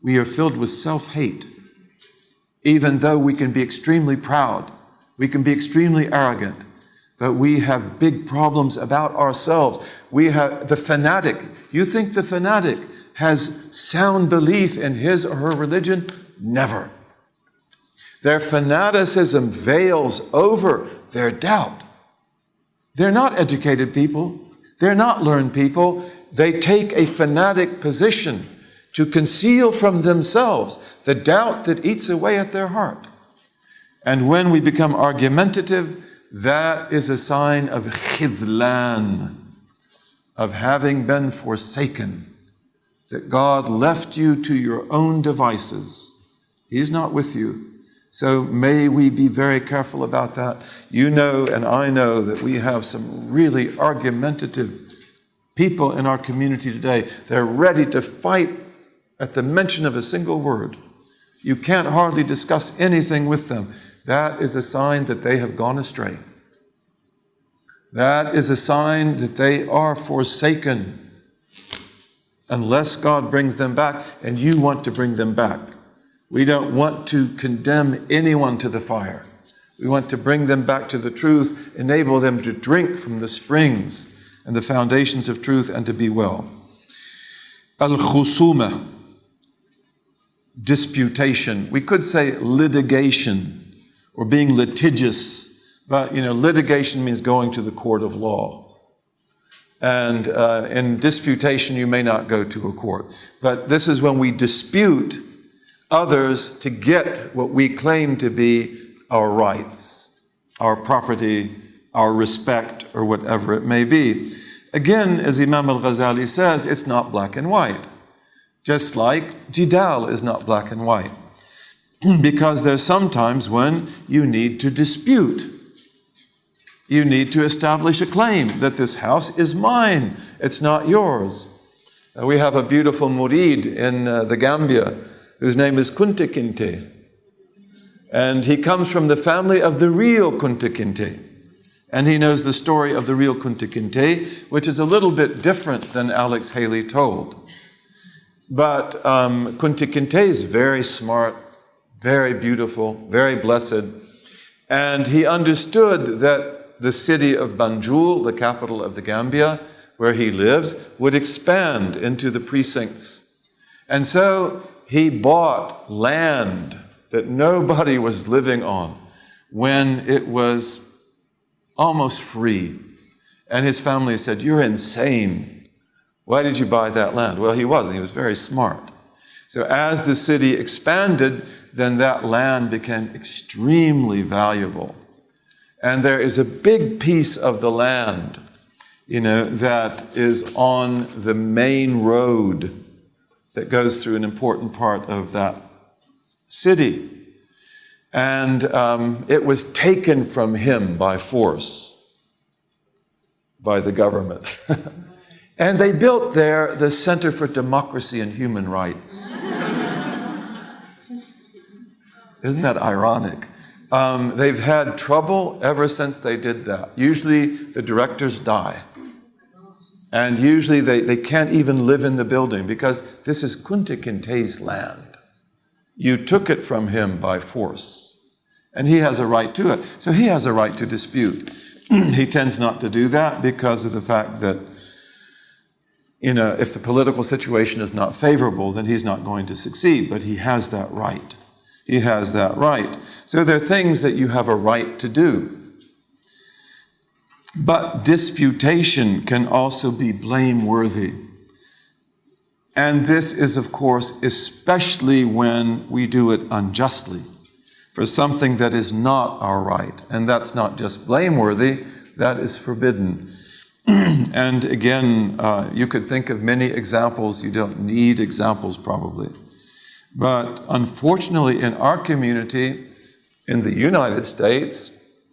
We are filled with self-hate. Even though we can be extremely proud, we can be extremely arrogant, but we have big problems about ourselves. We have the fanatic. You think the fanatic has sound belief in his or her religion? Never. Their fanaticism veils over their doubt. They're not educated people. They're not learned people. They take a fanatic position to conceal from themselves the doubt that eats away at their heart. And when we become argumentative, that is a sign of khidlan, of having been forsaken, that God left you to your own devices. He's not with you. So may we be very careful about that. You know, and I know that we have some really argumentative people in our community today. They're ready to fight at the mention of a single word. You can't hardly discuss anything with them. That is a sign that they have gone astray. That is a sign that they are forsaken. Unless God brings them back, and you want to bring them back. We don't want to condemn anyone to the fire. We want to bring them back to the truth, enable them to drink from the springs and the foundations of truth and to be well. Al-khusuma, disputation. We could say litigation or being litigious, but litigation means going to the court of law. And in disputation, you may not go to a court. But this is when we dispute others to get what we claim to be our rights, our property, our respect, or whatever it may be. Again, as Imam al-Ghazali says, it's not black and white. Just like jidal is not black and white. Because there's sometimes when you need to dispute. You need to establish a claim that this house is mine, it's not yours. We have a beautiful murid in the Gambia whose name is Kunta Kinte. And he comes from the family of the real Kunta Kinte. And he knows the story of the real Kunta Kinte, which is a little bit different than Alex Haley told. But Kunta Kinte is very smart, very beautiful, very blessed. And he understood that the city of Banjul, the capital of the Gambia, where he lives, would expand into the precincts. And so he bought land that nobody was living on when it was almost free. And his family said, "You're insane. Why did you buy that land?" Well, he wasn't. He was very smart. So as the city expanded, then that land became extremely valuable. And there is a big piece of the land, that is on the main road that goes through an important part of that city. And it was taken from him by force, by the government. And they built there the Center for Democracy and Human Rights. Isn't that ironic? They've had trouble ever since they did that. Usually the directors die. And usually they can't even live in the building because this is Kunta Kinte's land. You took it from him by force. And he has a right to it. So he has a right to dispute. He tends not to do that because of the fact that, if the political situation is not favorable, then he's not going to succeed. But he has that right. He has that right. So there are things that you have a right to do. But disputation can also be blameworthy. And this is, of course, especially when we do it unjustly for something that is not our right. And that's not just blameworthy, that is forbidden. And again, you could think of many examples. You don't need examples probably. But unfortunately, in our community, in the United States,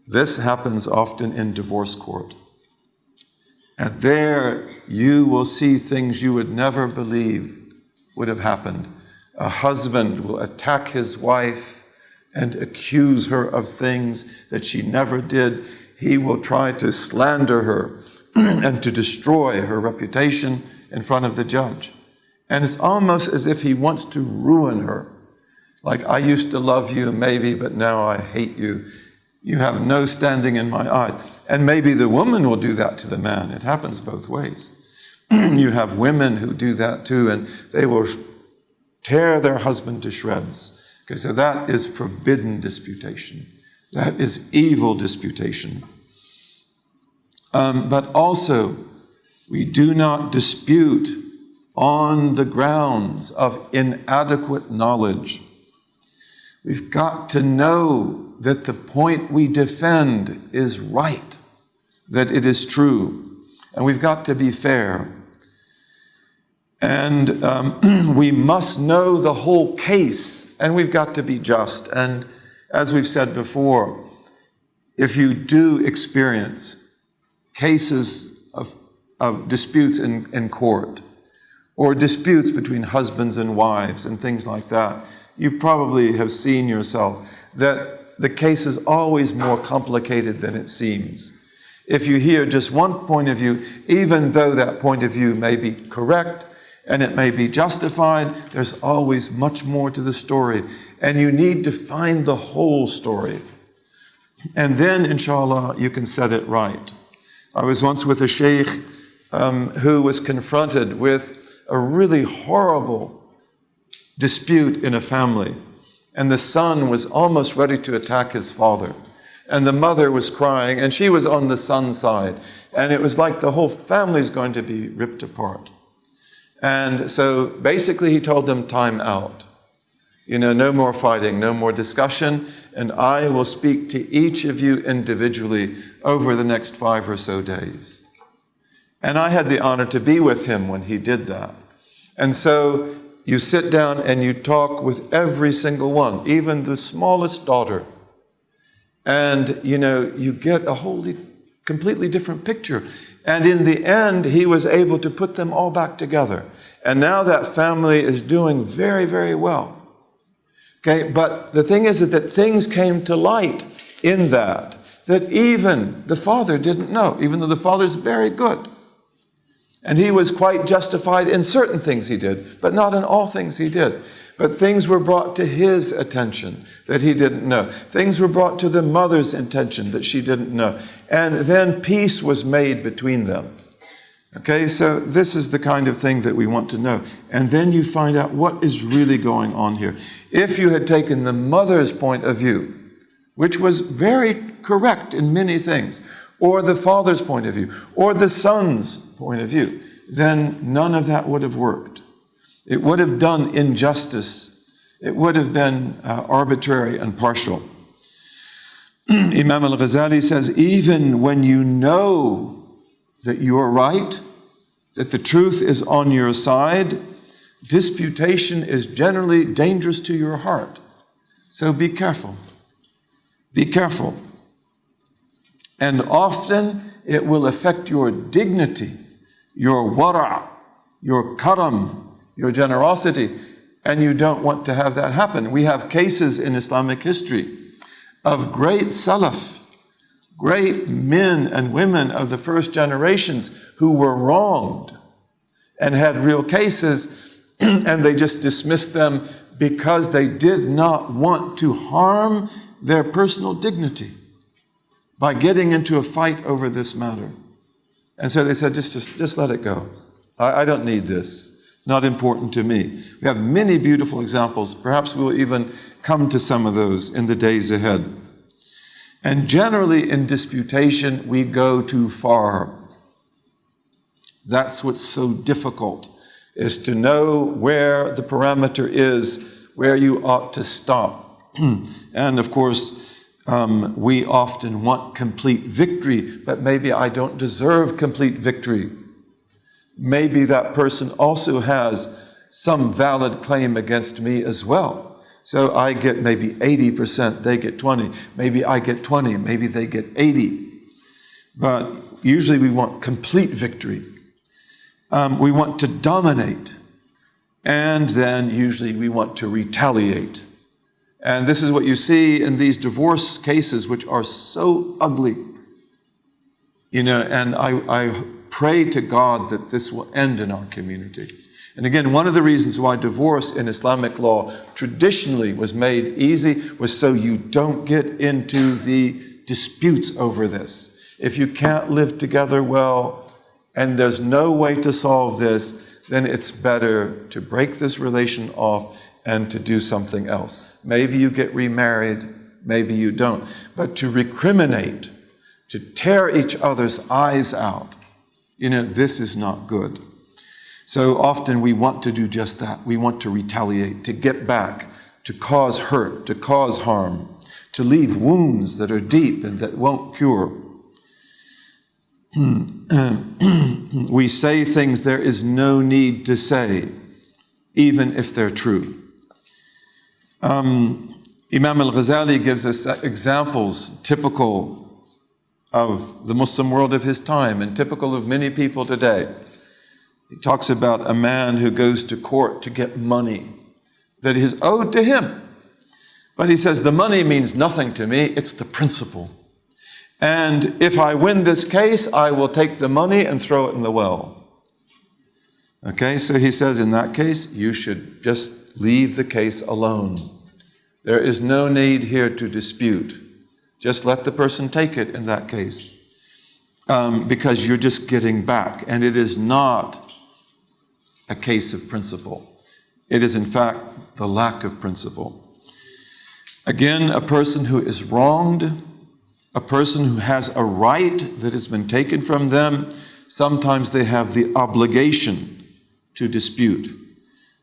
this happens often in divorce court. And there you will see things you would never believe would have happened. A husband will attack his wife and accuse her of things that she never did. He will try to slander her and to destroy her reputation in front of the judge. And it's almost as if he wants to ruin her. Like, I used to love you, maybe, but now I hate you. You have no standing in my eyes. And maybe the woman will do that to the man. It happens both ways. You have women who do that too, and they will tear their husband to shreds. Okay, so that is forbidden disputation. That is evil disputation. But also, we do not dispute on the grounds of inadequate knowledge. We've got to know that the point we defend is right, that it is true, and we've got to be fair. And we must know the whole case, and we've got to be just. And As we've said before, if you do experience cases of disputes in court, or disputes between husbands and wives and things like that, you probably have seen yourself that the case is always more complicated than it seems. If you hear just one point of view, even though that point of view may be correct and it may be justified, there's always much more to the story. And you need to find the whole story. And then, inshallah, you can set it right. I was once with a sheikh who was confronted with a really horrible dispute in a family. And the son was almost ready to attack his father. And the mother was crying, and she was on the son's side. And it was like the whole family's going to be ripped apart. And so basically he told them, time out. No more fighting, no more discussion, and I will speak to each of you individually over the next 5 or so days. And I had the honor to be with him when he did that. And so you sit down and you talk with every single one, even the smallest daughter. And, you get a completely different picture. And in the end, he was able to put them all back together. And now that family is doing very, very well. Okay, but the thing is that things came to light in that even the father didn't know, even though the father's very good. And he was quite justified in certain things he did, but not in all things he did. But things were brought to his attention that he didn't know. Things were brought to the mother's attention that she didn't know. And then peace was made between them. Okay, so this is the kind of thing that we want to know. And then you find out what is really going on here. If you had taken the mother's point of view, which was very correct in many things, or the father's point of view, or the son's point of view, then none of that would have worked. It would have done injustice. It would have been arbitrary and partial. Imam al-Ghazali says, even when you know that you are right, that the truth is on your side, disputation is generally dangerous to your heart. So be careful. Be careful. And often it will affect your dignity, your wara', your karam, your generosity, and you don't want to have that happen. We have cases in Islamic history of great salaf, great men and women of the first generations who were wronged and had real cases, and they just dismissed them because they did not want to harm their personal dignity by getting into a fight over this matter. And so they said, just let it go. I don't need this. Not important to me. We have many beautiful examples. Perhaps we'll even come to some of those in the days ahead. And generally in disputation, we go too far. That's what's so difficult, is to know where the parameter is, where you ought to stop. And of course, we often want complete victory, but maybe I don't deserve complete victory. Maybe that person also has some valid claim against me as well. So I get maybe 80%, they get 20. Maybe I get 20, maybe they get 80. But usually we want complete victory. We want to dominate. And then usually we want to retaliate. And this is what you see in these divorce cases, which are so ugly. And I pray to God that this will end in our community. And again, one of the reasons why divorce in Islamic law traditionally was made easy was so you don't get into the disputes over this. If you can't live together well and there's no way to solve this, then it's better to break this relation off and to do something else. Maybe you get remarried, maybe you don't. But to recriminate, to tear each other's eyes out, this is not good. So often we want to do just that. We want to retaliate, to get back, to cause hurt, to cause harm, to leave wounds that are deep and that won't cure. We say things there is no need to say, even if they're true. Imam al-Ghazali gives us examples typical of the Muslim world of his time and typical of many people today. He talks about a man who goes to court to get money that is owed to him. But he says, the money means nothing to me, it's the principle. And if I win this case, I will take the money and throw it in the well. Okay, so he says, in that case, you should just leave the case alone. There is no need here to dispute. Just let the person take it in that case. Because you're just getting back. And it is not a case of principle. It is, in fact, the lack of principle. Again, a person who is wronged, a person who has a right that has been taken from them, sometimes they have the obligation to dispute.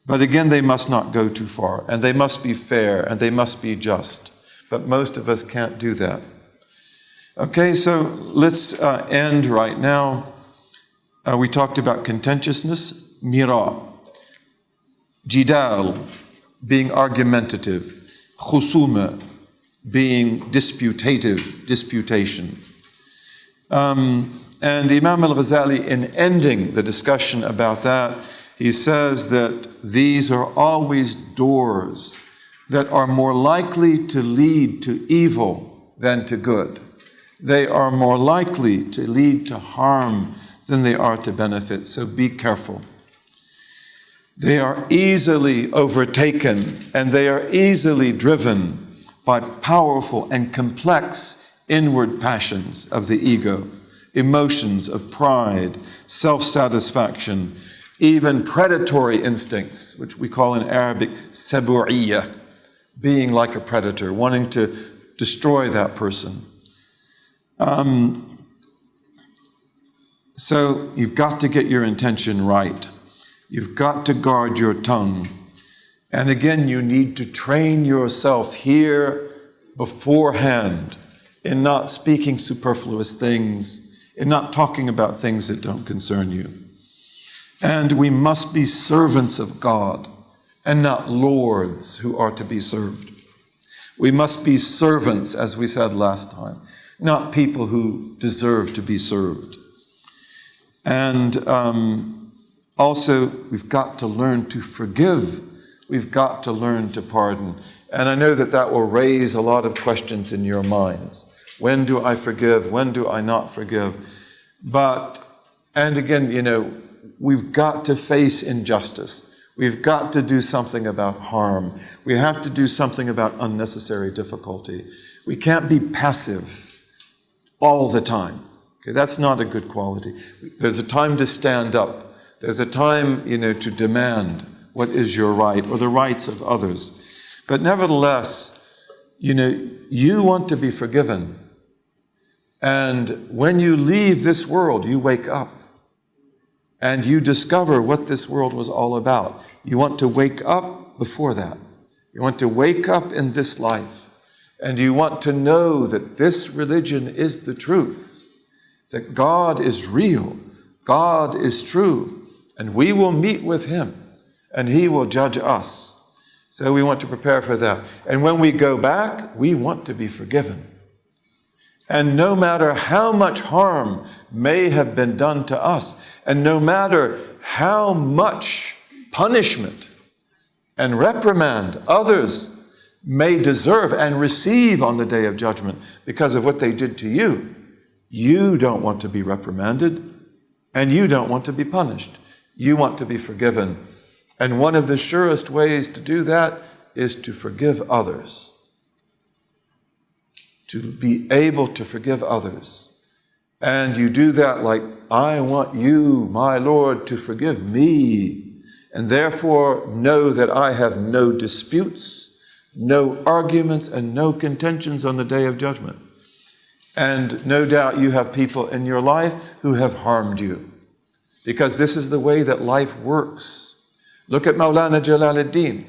But again, they must not go too far, and they must be fair, and they must be just. But most of us can't do that. Okay, so let's end right now. We talked about contentiousness, mira, jidal, being argumentative, khusuma, being disputative, disputation. And Imam al-Ghazali, in ending the discussion about that, he says that these are always doors that are more likely to lead to evil than to good. They are more likely to lead to harm than they are to benefit, so be careful. They are easily overtaken and they are easily driven by powerful and complex inward passions of the ego, emotions of pride, self-satisfaction, even predatory instincts, which we call in Arabic sabu'iyya, being like a predator, wanting to destroy that person. So you've got to get your intention right. You've got to guard your tongue. And again, you need to train yourself here beforehand in not speaking superfluous things, in not talking about things that don't concern you. And we must be servants of God and not lords who are to be served. We must be servants, as we said last time, not people who deserve to be served. And also, we've got to learn to forgive. We've got to learn to pardon. And I know that that will raise a lot of questions in your minds. When do I forgive? When do I not forgive? And again, we've got to face injustice. We've got to do something about harm. We have to do something about unnecessary difficulty. We can't be passive all the time. Okay, that's not a good quality. There's a time to stand up. There's a time, to demand what is your right or the rights of others. But nevertheless, you want to be forgiven. And when you leave this world, you wake up and you discover what this world was all about. You want to wake up before that. You want to wake up in this life. And you want to know that this religion is the truth, that God is real, God is true, and we will meet with Him, and He will judge us. So we want to prepare for that. And when we go back, we want to be forgiven. And no matter how much harm may have been done to us, and no matter how much punishment and reprimand others may deserve and receive on the day of judgment because of what they did to you, you don't want to be reprimanded, and you don't want to be punished. You want to be forgiven. And one of the surest ways to do that is to forgive others. To be able to forgive others. And you do that like, I want you, my Lord, to forgive me. And therefore know that I have no disputes, no arguments, and no contentions on the day of judgment. And no doubt you have people in your life who have harmed you. Because this is the way that life works. Look at Maulana Jalaluddin.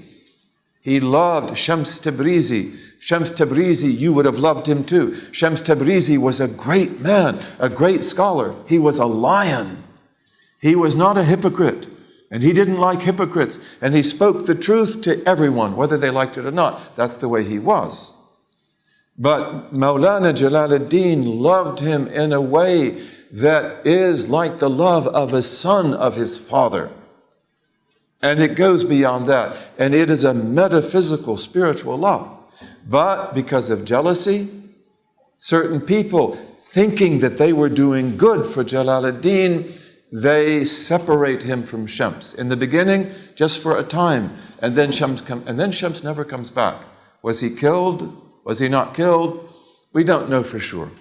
He loved Shams Tabrizi. Shams Tabrizi, you would have loved him too. Shams Tabrizi was a great man, a great scholar. He was a lion. He was not a hypocrite. And he didn't like hypocrites. And he spoke the truth to everyone, whether they liked it or not. That's the way he was. But Maulana Jalaluddin loved him in a way that is like the love of a son of his father. And it goes beyond that. And it is a metaphysical, spiritual love. But because of jealousy, certain people thinking that they were doing good for Jalaluddin, they separate him from Shams. In the beginning, just for a time, and then Shams never comes back. Was he killed? Was he not killed? We don't know for sure.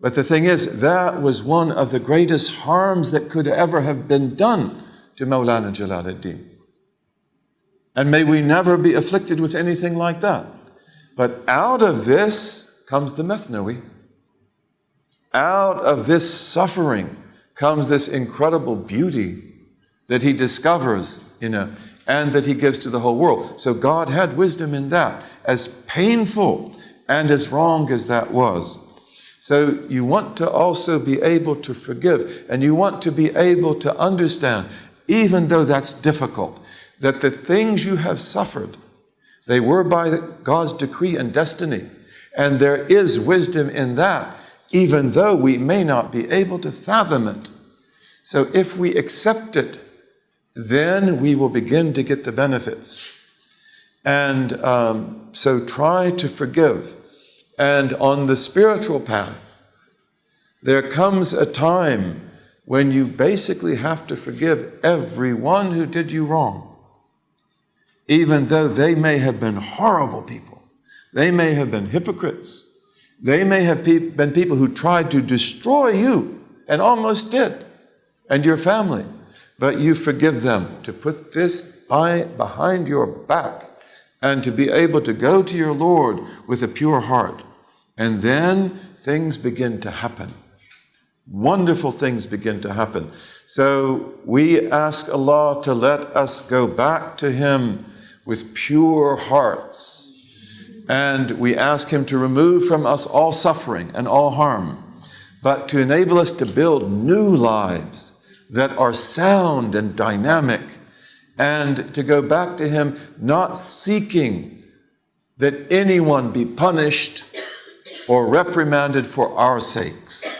But the thing is, that was one of the greatest harms that could ever have been done to Maulana Jalaluddin. And may we never be afflicted with anything like that. But out of this comes the Methnawi. Out of this suffering comes this incredible beauty that he discovers, and that he gives to the whole world. So God had wisdom in that, as painful and as wrong as that was. So you want to also be able to forgive, and you want to be able to understand, even though that's difficult, that the things you have suffered, they were by God's decree and destiny. And there is wisdom in that, even though we may not be able to fathom it. So if we accept it, then we will begin to get the benefits. And so try to forgive. And on the spiritual path, there comes a time when you basically have to forgive everyone who did you wrong, even though they may have been horrible people. They may have been hypocrites. They may have been people who tried to destroy you and almost did, and your family. But you forgive them, to put this behind your back and to be able to go to your Lord with a pure heart. And then things begin to happen. Wonderful things begin to happen. So we ask Allah to let us go back to Him with pure hearts. And we ask Him to remove from us all suffering and all harm, but to enable us to build new lives that are sound and dynamic, and to go back to Him not seeking that anyone be punished or reprimanded for our sakes.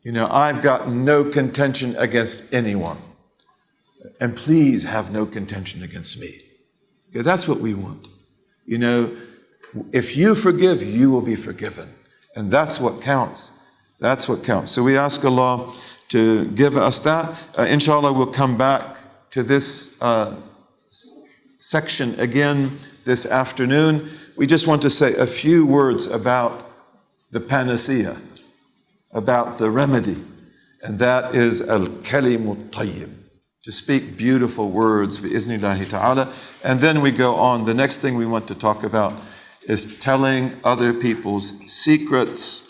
I've got no contention against anyone, and please have no contention against me. Because that's what we want. If you forgive, you will be forgiven. And that's what counts. That's what counts. So we ask Allah to give us that. Inshallah, we'll come back to this section again this afternoon. We just want to say a few words about the panacea, about the remedy, and that is al-kalimu tayyib, to speak beautiful words, bi-iznillahi ta'ala. And then we go on. The next thing we want to talk about is telling other people's secrets,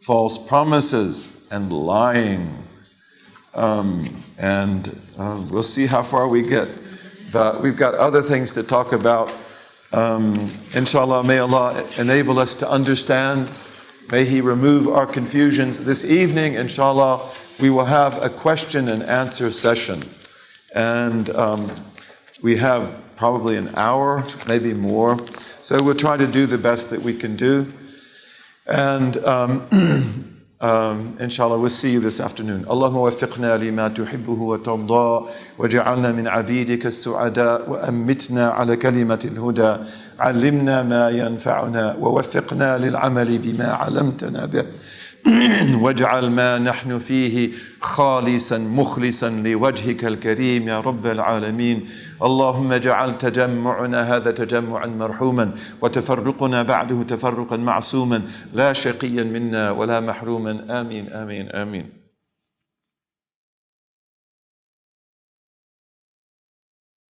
false promises, and lying. We'll see how far we get. But we've got other things to talk about. Inshallah, may Allah enable us to understand. May He remove our confusions. This evening, inshallah, we will have a question and answer session. And we have probably an hour, maybe more. So we'll try to do the best that we can do. And inshallah, we'll see you this afternoon. Allahumma waffiqna lima tuhibbuhu wa tarda waj'alna min 'abidika as-su'ada wa ammitna 'ala kalimati al-huda 'allimna ma yanfa'una wa waffiqna lil-'amali bima 'allamtana bih واجعل ما نحن فيه خالصا مخلصا لوجهك الكريم يا رب العالمين. اللهم اجعل تجمعنا هذا تجمعا مرحوما وتفرقنا بعده تفرقا معصوما لا شقيا منا ولا محروما. آمين آمين آمين.